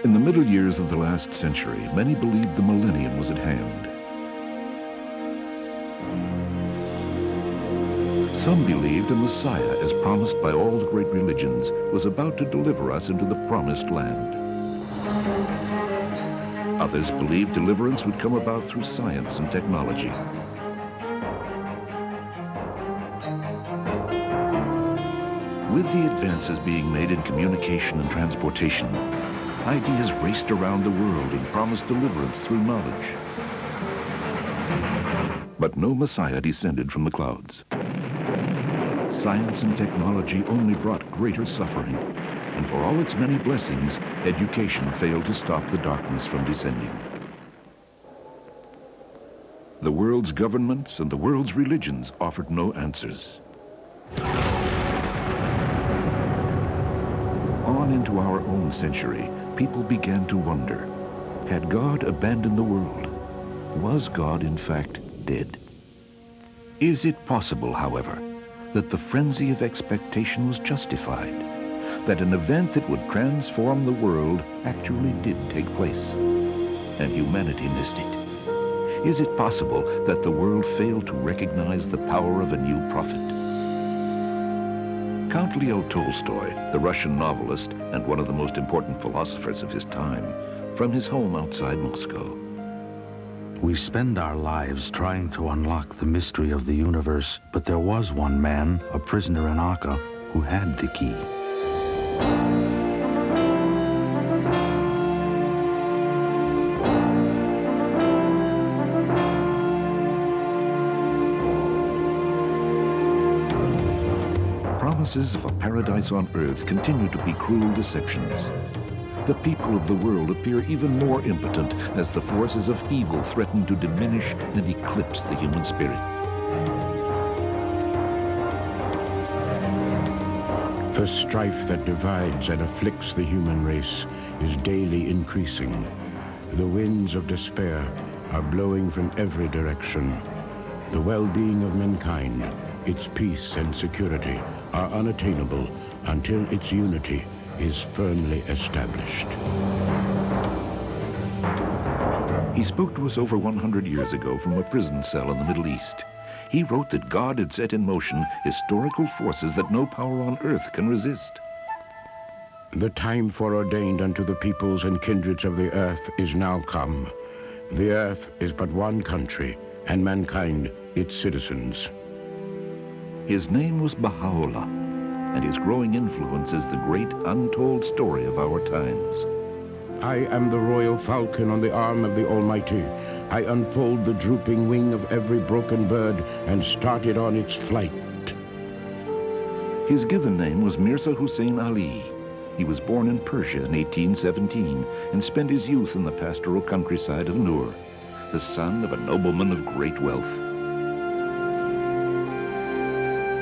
In the middle years of the last century, many believed the millennium was at hand. Some believed a Messiah, as promised by all the great religions, was about to deliver us into the promised land. Others believed deliverance would come about through science and technology. With the advances being made in communication and transportation, ideas raced around the world and promised deliverance through knowledge. But no Messiah descended from the clouds. Science and technology only brought greater suffering, and for all its many blessings, education failed to stop the darkness from descending. The world's governments and the world's religions offered no answers. On into our own century, people began to wonder, had God abandoned the world? Was God, in fact, dead? Is it possible, however, that the frenzy of expectation was justified, that an event that would transform the world actually did take place, and humanity missed it? Is it possible that the world failed to recognize the power of a new prophet? Count Leo Tolstoy, the Russian novelist and one of the most important philosophers of his time, from his home outside Moscow. We spend our lives trying to unlock the mystery of the universe, but there was one man, a prisoner in Akka, who had the key. Promises of a paradise on earth continue to be cruel deceptions. The people of the world appear even more impotent as the forces of evil threaten to diminish and eclipse the human spirit. The strife that divides and afflicts the human race is daily increasing. The winds of despair are blowing from every direction. The well-being of mankind, its peace and security, are unattainable until its unity is firmly established. He spoke to us over 100 years ago from a prison cell in the Middle East. He wrote that God had set in motion historical forces that no power on earth can resist. The time foreordained unto the peoples and kindreds of the earth is now come. The earth is but one country, and mankind its citizens. His name was Baha'u'llah, and his growing influence is the great untold story of our times. I am the royal falcon on the arm of the Almighty. I unfold the drooping wing of every broken bird and started on its flight. His given name was Mirza Hussein Ali. He was born in Persia in 1817 and spent his youth in the pastoral countryside of Nur, the son of a nobleman of great wealth.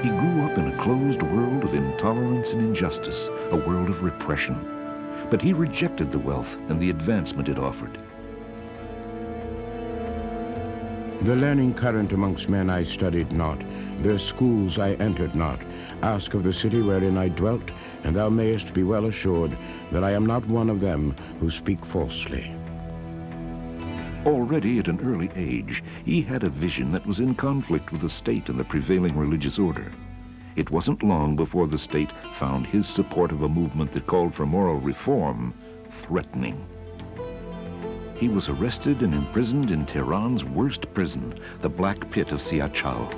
He grew up in a closed world of intolerance and injustice, a world of repression. But he rejected the wealth and the advancement it offered. The learning current amongst men I studied not, their schools I entered not. Ask of the city wherein I dwelt, and thou mayest be well assured that I am not one of them who speak falsely. Already at an early age, he had a vision that was in conflict with the state and the prevailing religious order. It wasn't long before the state found his support of a movement that called for moral reform threatening. He was arrested and imprisoned in Tehran's worst prison, the Black Pit of Siachal.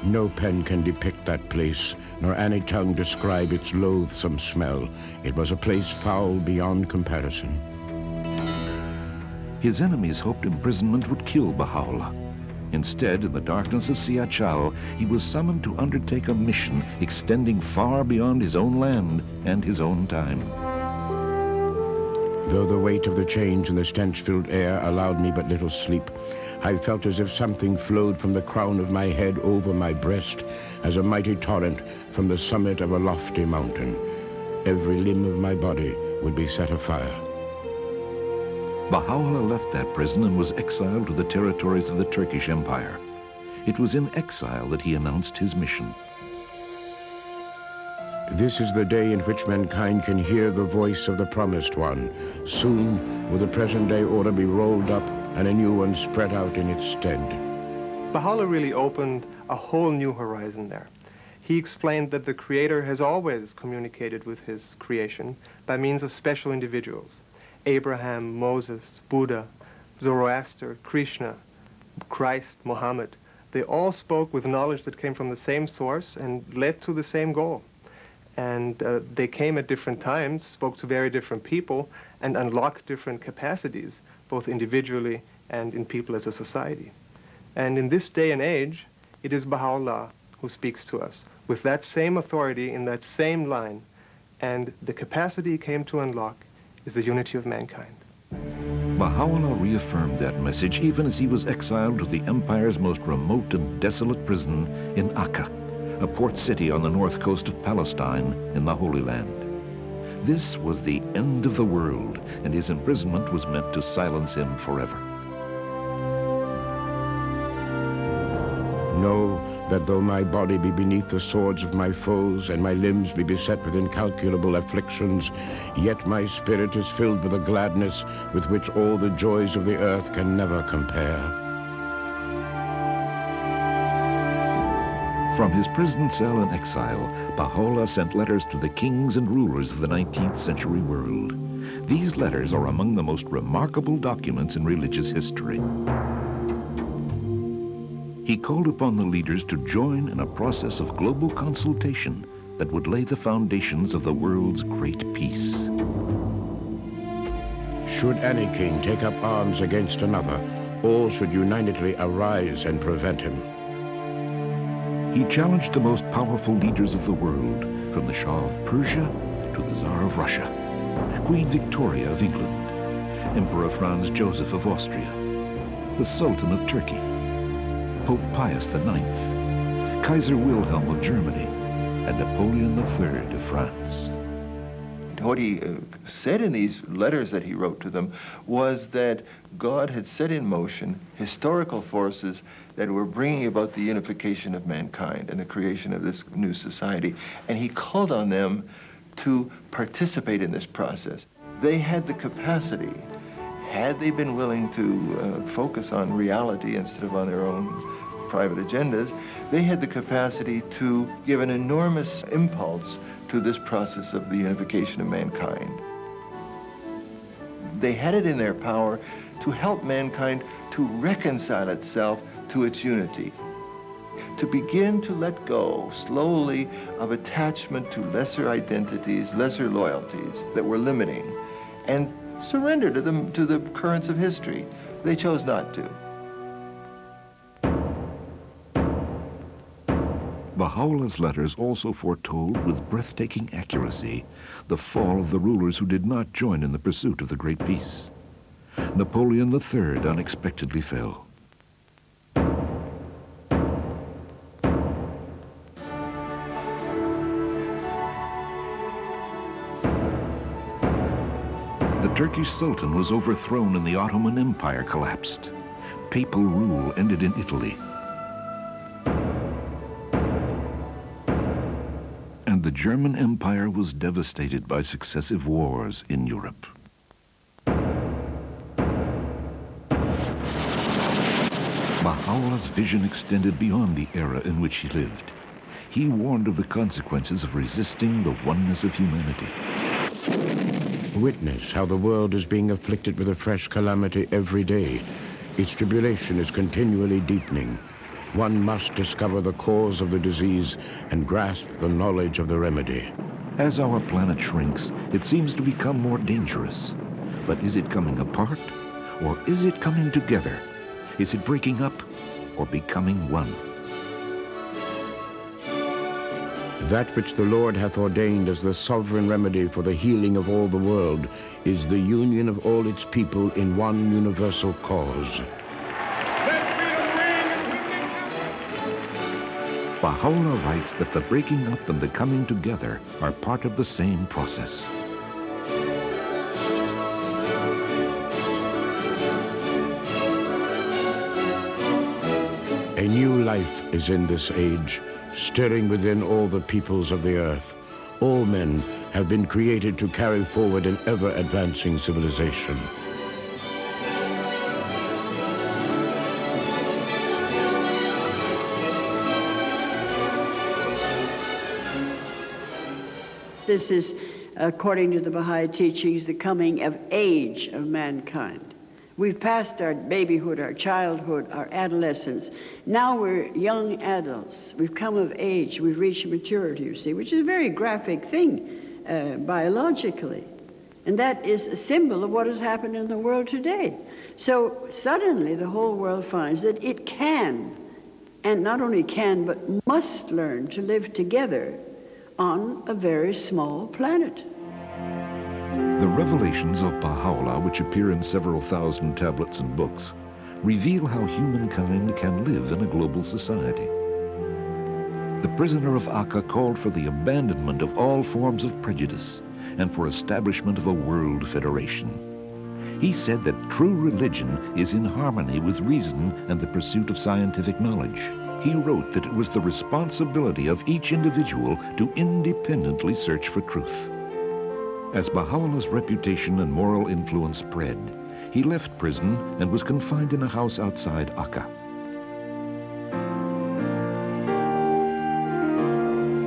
No pen can depict that place, nor any tongue describe its loathsome smell. It was a place foul beyond comparison. His enemies hoped imprisonment would kill Baha'u'llah. Instead, in the darkness of Siachal, he was summoned to undertake a mission extending far beyond his own land and his own time. Though the weight of the change and the stench-filled air allowed me but little sleep, I felt as if something flowed from the crown of my head over my breast, as a mighty torrent from the summit of a lofty mountain. Every limb of my body would be set afire. Baha'u'llah left that prison and was exiled to the territories of the Turkish Empire. It was in exile that he announced his mission. This is the day in which mankind can hear the voice of the Promised One. Soon will the present-day order be rolled up and a new one spread out in its stead. Baha'u'llah really opened a whole new horizon there. He explained that the Creator has always communicated with his creation by means of special individuals. Abraham, Moses, Buddha, Zoroaster, Krishna, Christ, Muhammad. They all spoke with knowledge that came from the same source and led to the same goal. And they came at different times, spoke to very different people, and unlocked different capacities, both individually and in people as a society. And in this day and age, it is Baha'u'llah who speaks to us with that same authority in that same line. And the capacity he came to unlock is the unity of mankind. Baha'u'llah reaffirmed that message even as he was exiled to the empire's most remote and desolate prison in Akka, a port city on the north coast of Palestine in the Holy Land. This was the end of the world, and his imprisonment was meant to silence him forever. Know that though my body be beneath the swords of my foes and my limbs be beset with incalculable afflictions, yet my spirit is filled with a gladness with which all the joys of the earth can never compare. From his prison cell in exile, Baha'u'llah sent letters to the kings and rulers of the 19th century world. These letters are among the most remarkable documents in religious history. He called upon the leaders to join in a process of global consultation that would lay the foundations of the world's great peace. Should any king take up arms against another, all should unitedly arise and prevent him. He challenged the most powerful leaders of the world, from the Shah of Persia to the Tsar of Russia, Queen Victoria of England, Emperor Franz Joseph of Austria, the Sultan of Turkey, Pope Pius IX, Kaiser Wilhelm of Germany, and Napoleon III of France. What he said in these letters that he wrote to them was that God had set in motion historical forces that were bringing about the unification of mankind and the creation of this new society, and he called on them to participate in this process. They had the capacity, had they been willing to focus on reality instead of on their own private agendas, they had the capacity to give an enormous impulse to this process of the unification of mankind. They had it in their power to help mankind to reconcile itself to its unity, to begin to let go slowly of attachment to lesser identities, lesser loyalties that were limiting, and surrender to the currents of history. They chose not to. Baha'u'llah's letters also foretold with breathtaking accuracy the fall of the rulers who did not join in the pursuit of the Great Peace. Napoleon III unexpectedly fell. The Turkish Sultan was overthrown and the Ottoman Empire collapsed. Papal rule ended in Italy. And the German Empire was devastated by successive wars in Europe. Baha'u'llah's vision extended beyond the era in which he lived. He warned of the consequences of resisting the oneness of humanity. Witness how the world is being afflicted with a fresh calamity every day. Its tribulation is continually deepening. One must discover the cause of the disease and grasp the knowledge of the remedy. As our planet shrinks, it seems to become more dangerous. But is it coming apart, or is it coming together? Is it breaking up, or becoming one? That which the Lord hath ordained as the sovereign remedy for the healing of all the world is the union of all its people in one universal cause. Baha'u'llah writes that the breaking up and the coming together are part of the same process. A new life is in this age, stirring within all the peoples of the earth. All men have been created to carry forward an ever-advancing civilization. This is, according to the Baha'i teachings, the coming of age of mankind. We've passed our babyhood, our childhood, our adolescence. Now we're young adults. We've come of age. We've reached maturity, you see, which is a very graphic thing biologically. And that is a symbol of what has happened in the world today. So suddenly the whole world finds that it can, and not only can, but must learn to live together on a very small planet. The revelations of Baha'u'llah, which appear in several thousand tablets and books, reveal how humankind can live in a global society. The prisoner of Akka called for the abandonment of all forms of prejudice and for establishment of a world federation. He said that true religion is in harmony with reason and the pursuit of scientific knowledge. He wrote that it was the responsibility of each individual to independently search for truth. As Baha'u'llah's reputation and moral influence spread, he left prison and was confined in a house outside Akka.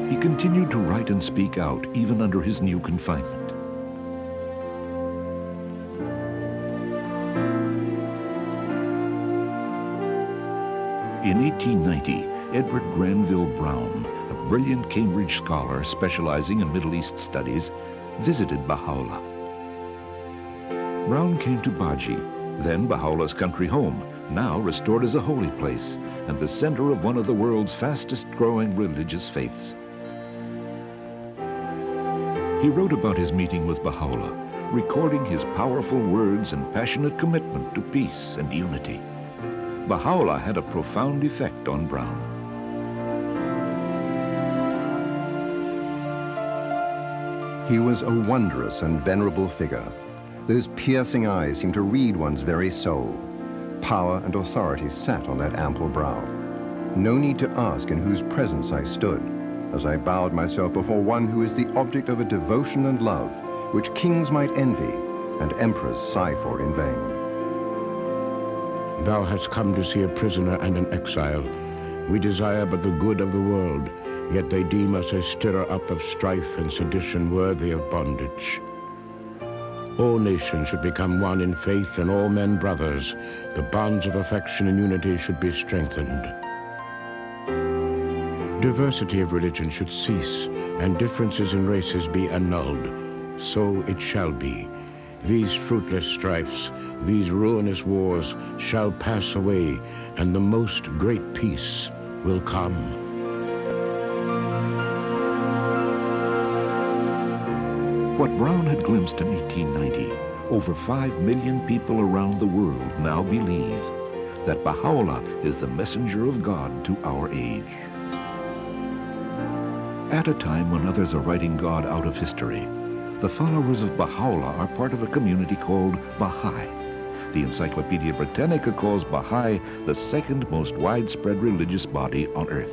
He continued to write and speak out even under his new confinement. In 1890, Edward Granville Brown, a brilliant Cambridge scholar specializing in Middle East studies, visited Baha'u'llah. Brown came to Baji, then Baha'u'llah's country home, now restored as a holy place and the center of one of the world's fastest-growing religious faiths. He wrote about his meeting with Baha'u'llah, recording his powerful words and passionate commitment to peace and unity. Baha'u'llah had a profound effect on Brown. He was a wondrous and venerable figure. Those piercing eyes seemed to read one's very soul. Power and authority sat on that ample brow. No need to ask in whose presence I stood, as I bowed myself before one who is the object of a devotion and love which kings might envy and emperors sigh for in vain. Thou hast come to see a prisoner and an exile. We desire but the good of the world, yet they deem us a stirrer up of strife and sedition worthy of bondage. All nations should become one in faith and all men brothers. The bonds of affection and unity should be strengthened. Diversity of religion should cease and differences in races be annulled. So it shall be. These fruitless strifes, these ruinous wars shall pass away, and the most great peace will come. What Brown had glimpsed in 1890, over 5 million people around the world now believe that Baha'u'llah is the messenger of God to our age. At a time when others are writing God out of history, the followers of Baha'u'llah are part of a community called Bahá'í. The Encyclopedia Britannica calls Bahá'í the second most widespread religious body on earth.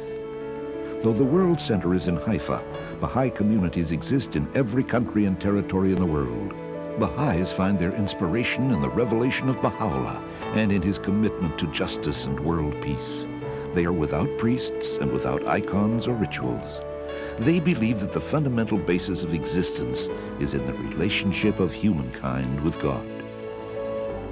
Though the world center is in Haifa, Bahá'í communities exist in every country and territory in the world. Baha'is find their inspiration in the revelation of Baha'u'llah and in his commitment to justice and world peace. They are without priests and without icons or rituals. They believe that the fundamental basis of existence is in the relationship of humankind with God.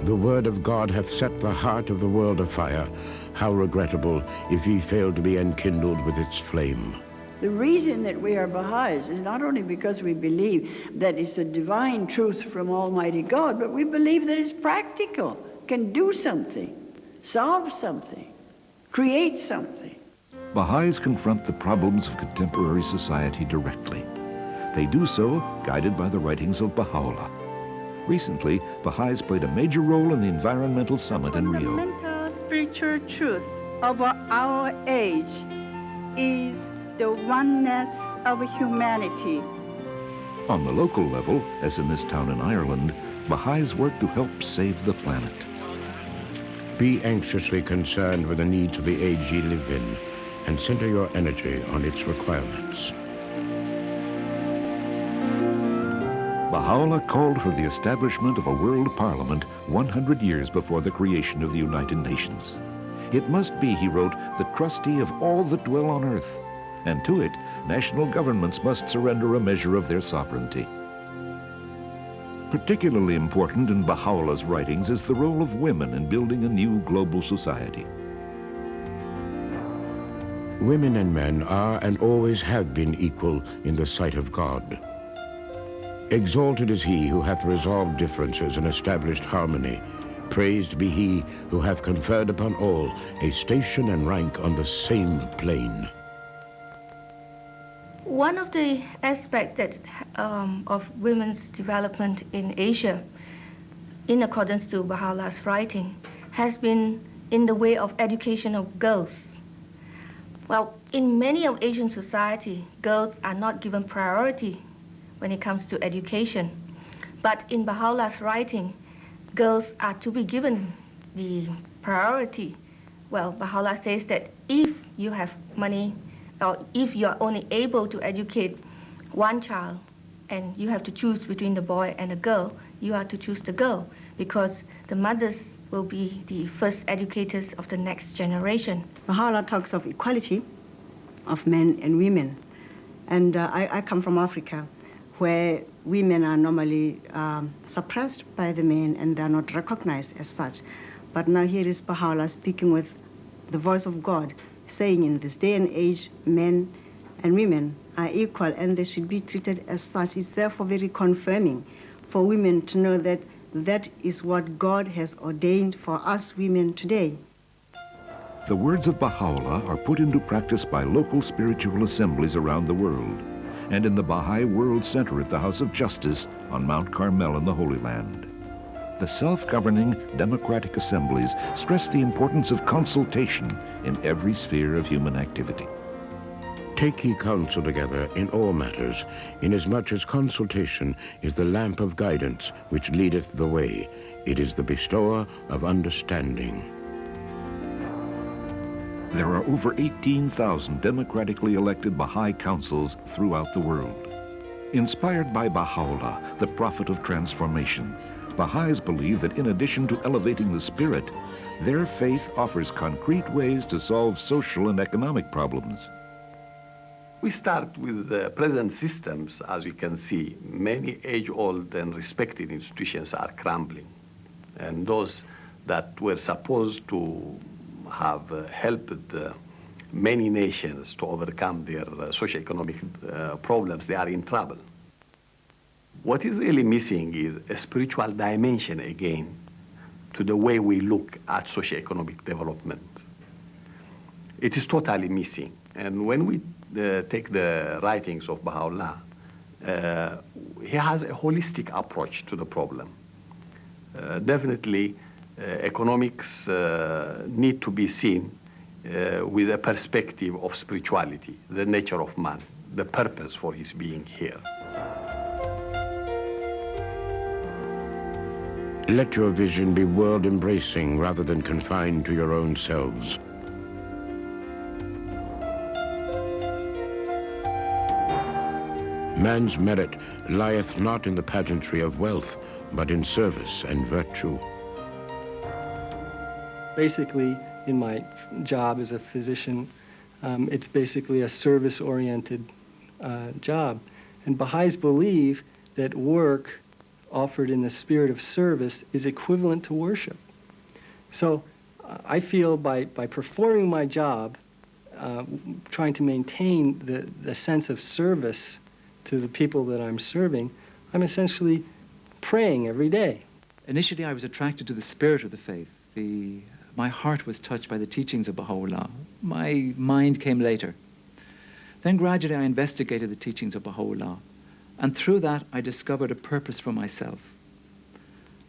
The word of God hath set the heart of the world afire. How regrettable if ye fail to be enkindled with its flame. The reason that we are Baha'is is not only because we believe that it's a divine truth from Almighty God, but we believe that it's practical, can do something, solve something, create something. Baha'is confront the problems of contemporary society directly. They do so guided by the writings of Baha'u'llah. Recently, Baha'is played a major role in the Environmental Summit in Rio. The fundamental spiritual truth of our age is the oneness of humanity. On the local level, as in this town in Ireland, Baha'is work to help save the planet. Be anxiously concerned with the needs of the age ye live in, and center your energy on its requirements. Baha'u'llah called for the establishment of a world parliament 100 years before the creation of the United Nations. It must be, he wrote, the trustee of all that dwell on earth, and to it, national governments must surrender a measure of their sovereignty. Particularly important in Baha'u'llah's writings is the role of women in building a new global society. Women and men are and always have been equal in the sight of God. Exalted is he who hath resolved differences and established harmony. Praised be he who hath conferred upon all a station and rank on the same plane. One of the aspects that, of women's development in Asia, in accordance to Baha'u'llah's writing, has been in the way of education of girls. Well, in many of Asian society, girls are not given priority when it comes to education. But in Baha'u'llah's writing, girls are to be given the priority. Well, Baha'u'llah says that if you have money, or if you are only able to educate one child, and you have to choose between the boy and the girl, you are to choose the girl, because the mothers will be the first educators of the next generation. Baha'u'llah talks of equality of men and women. And I come from Africa, where women are normally suppressed by the men and they're not recognized as such. But now here is Baha'u'llah speaking with the voice of God, saying in this day and age, men and women are equal and they should be treated as such. It's therefore very confirming for women to know that that is what God has ordained for us women today. The words of Baha'u'llah are put into practice by local spiritual assemblies around the world, and in the Baha'i World Center at the House of Justice on Mount Carmel in the Holy Land. The self-governing democratic assemblies stress the importance of consultation in every sphere of human activity. Take ye counsel together in all matters, inasmuch as consultation is the lamp of guidance which leadeth the way. It is the bestower of understanding. There are over 18,000 democratically elected Baha'i councils throughout the world. Inspired by Baha'u'llah, the prophet of transformation, Baha'is believe that in addition to elevating the spirit, their faith offers concrete ways to solve social and economic problems. We start with the present systems. As we can see, many age-old and respected institutions are crumbling. And those that were supposed to have helped many nations to overcome their socio-economic problems, they are in trouble. What is really missing is a spiritual dimension again to the way we look at socio-economic development. It is totally missing. And when we take the writings of Baha'u'llah, he has a holistic approach to the problem. Definitely, economics need to be seen with a perspective of spirituality, the nature of man, the purpose for his being here. Let your vision be world-embracing rather than confined to your own selves. Man's merit lieth not in the pageantry of wealth, but in service and virtue. Basically, in my job as a physician, it's basically a service-oriented job. And Baha'is believe that work offered in the spirit of service is equivalent to worship. So I feel by performing my job, trying to maintain the sense of service to the people that I'm serving, I'm essentially praying every day. Initially, I was attracted to the spirit of the faith. My heart was touched by the teachings of Baha'u'llah. My mind came later. Then gradually I investigated the teachings of Baha'u'llah. And through that, I discovered a purpose for myself.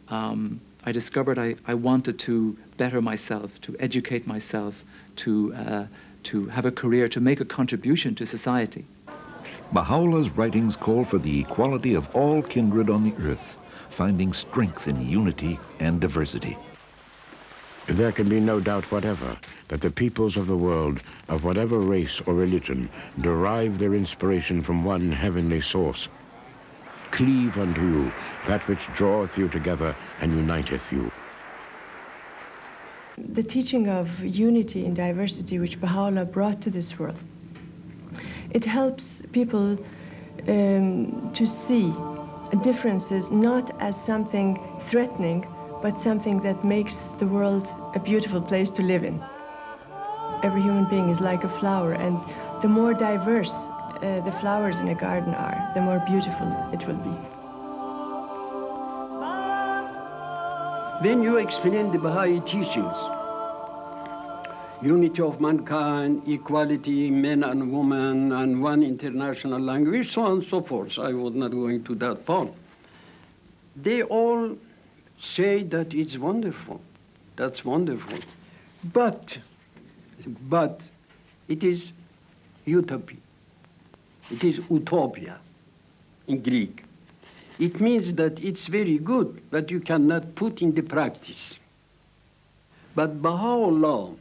I discovered I wanted to better myself, to educate myself, to have a career, to make a contribution to society. Baha'u'llah's writings call for the equality of all kindred on the earth, finding strength in unity and diversity. There can be no doubt whatever that the peoples of the world, of whatever race or religion, derive their inspiration from one heavenly source. cleave unto you that which draweth you together and uniteth you. The teaching of unity in diversity which Baha'u'llah brought to this world, it helps people to see differences not as something threatening, but something that makes the world a beautiful place to live in. Every human being is like a flower, and the more diverse the flowers in a garden are, the more beautiful it will be. When you explain the Baha'i teachings, unity of mankind, equality, men and women, and one international language, so on and so forth, I was not going to that part. They all say that it's wonderful. That's wonderful. But it is utopia. It is utopia in Greek. It means that it's very good, but you cannot put in the practice. But Baha'u'llah,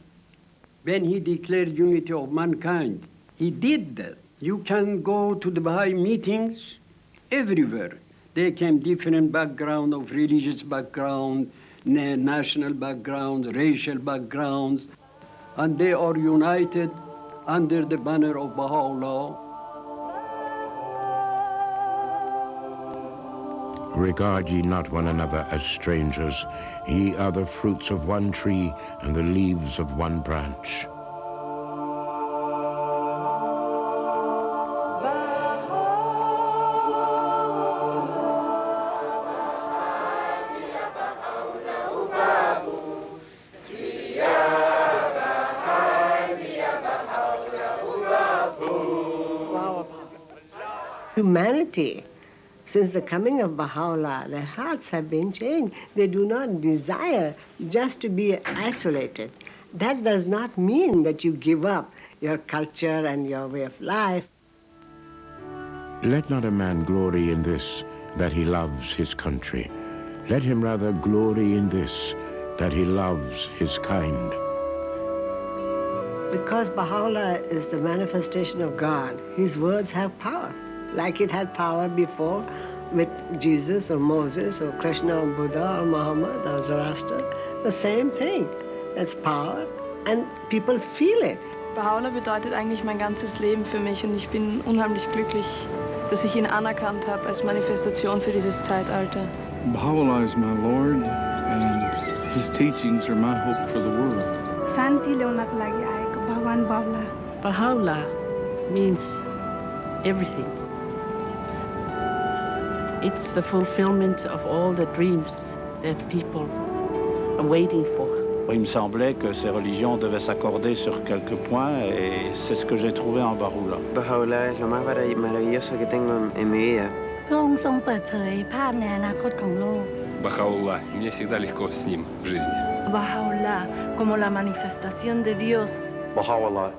when he declared unity of mankind, he did that. You can go to the Baha'i meetings everywhere. They came different background of religious background, national background, racial backgrounds, and they are united under the banner of Baha'u'llah. Regard ye not one another as strangers. Ye are the fruits of one tree and the leaves of one branch. Humanity, since the coming of Baha'u'llah, their hearts have been changed. They do not desire just to be isolated. That does not mean that you give up your culture and your way of life. Let not a man glory in this, that he loves his country. Let him rather glory in this, that he loves his kind. Because Baha'u'llah is the manifestation of God, his words have power. Like it had power before with Jesus or Moses or Krishna or Buddha or Muhammad or Zoroaster. The same thing. That's power and people feel it. Baha'u'llah bedeutet eigentlich mein ganzes Leben für mich und ich bin unheimlich glücklich, dass ich ihn anerkannt habe als Manifestation für dieses Zeitalter. Baha'u'llah is my Lord and his teachings are my hope for the world. Santi ल्याउनको लागि आएको भगवान बाउला. Baha'u'llah means everything. It's the fulfillment of all the dreams that people are waiting for. Il me semblait que ces religions devaient s'accorder sur quelques points et c'est ce que j'ai trouvé en Baha'u'llah. Baha'u'llah es lo más maravilloso que tengo en mi vida. พระองค์ทรงเปิดเผยภาพในอนาคตของโลก Baha'u'llah, мне всегда легко с ним в жизни. Baha'u'llah, como la manifestación de Dios. Baha'u'llah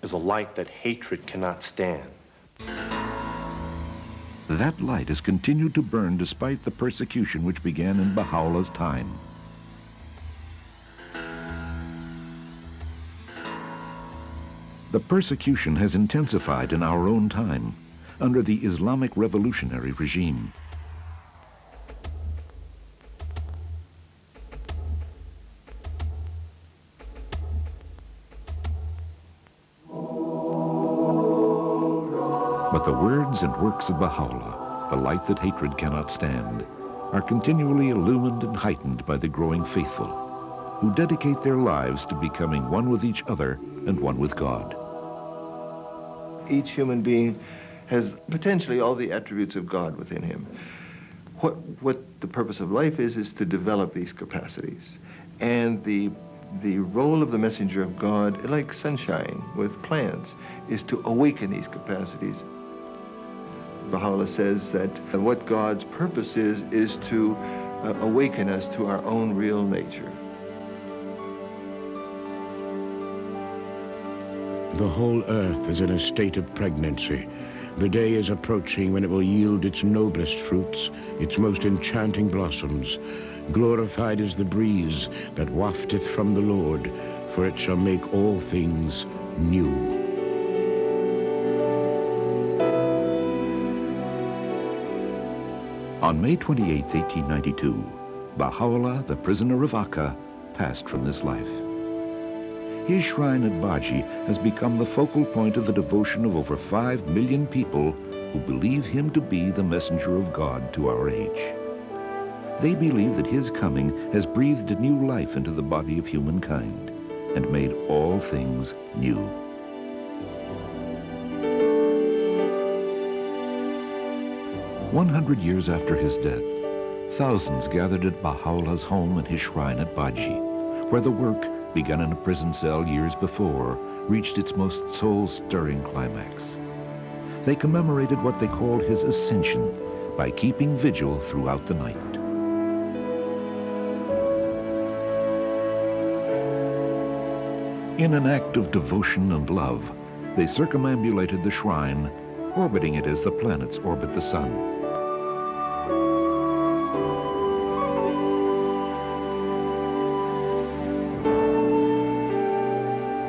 is a light that hatred cannot stand. That light has continued to burn despite the persecution which began in Baha'u'llah's time. The persecution has intensified in our own time under the Islamic revolutionary regime. But the words and works of Baha'u'llah, the light that hatred cannot stand, are continually illumined and heightened by the growing faithful, who dedicate their lives to becoming one with each other and one with God. Each human being has potentially all the attributes of God within him. What the purpose of life is to develop these capacities. And the role of the messenger of God, like sunshine with plants, is to awaken these capacities. Baha'u'llah says that what God's purpose is to awaken us to our own real nature. The whole earth is in a state of pregnancy. The day is approaching when it will yield its noblest fruits, its most enchanting blossoms. Glorified is the breeze that wafteth from the Lord, for it shall make all things new. On May 28, 1892, Baha'u'llah, the prisoner of Akka, passed from this life. His shrine at Bahá'í has become the focal point of the devotion of over 5 million people who believe him to be the messenger of God to our age. They believe that his coming has breathed a new life into the body of humankind and made all things new. "100 years after his death, thousands gathered at Baha'u'llah's home and his shrine at Bahá'í, where the work, begun in a prison cell years before, reached its most soul-stirring climax. They commemorated what they called his ascension by keeping vigil throughout the night. In an act of devotion and love, they circumambulated the shrine, orbiting it as the planets orbit the sun.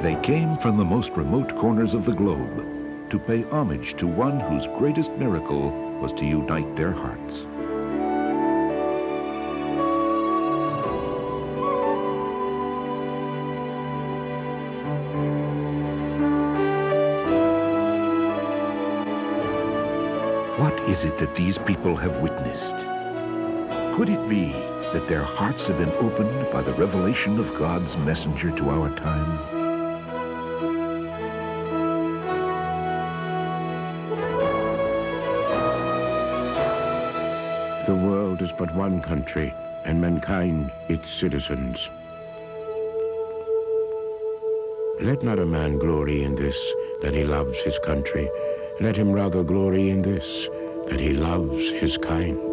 They came from the most remote corners of the globe to pay homage to one whose greatest miracle was to unite their hearts. What is it that these people have witnessed? Could it be that their hearts have been opened by the revelation of God's messenger to our time? The world is but one country, and mankind its citizens. Let not a man glory in this, that he loves his country. Let him rather glory in this, that he loves his kind.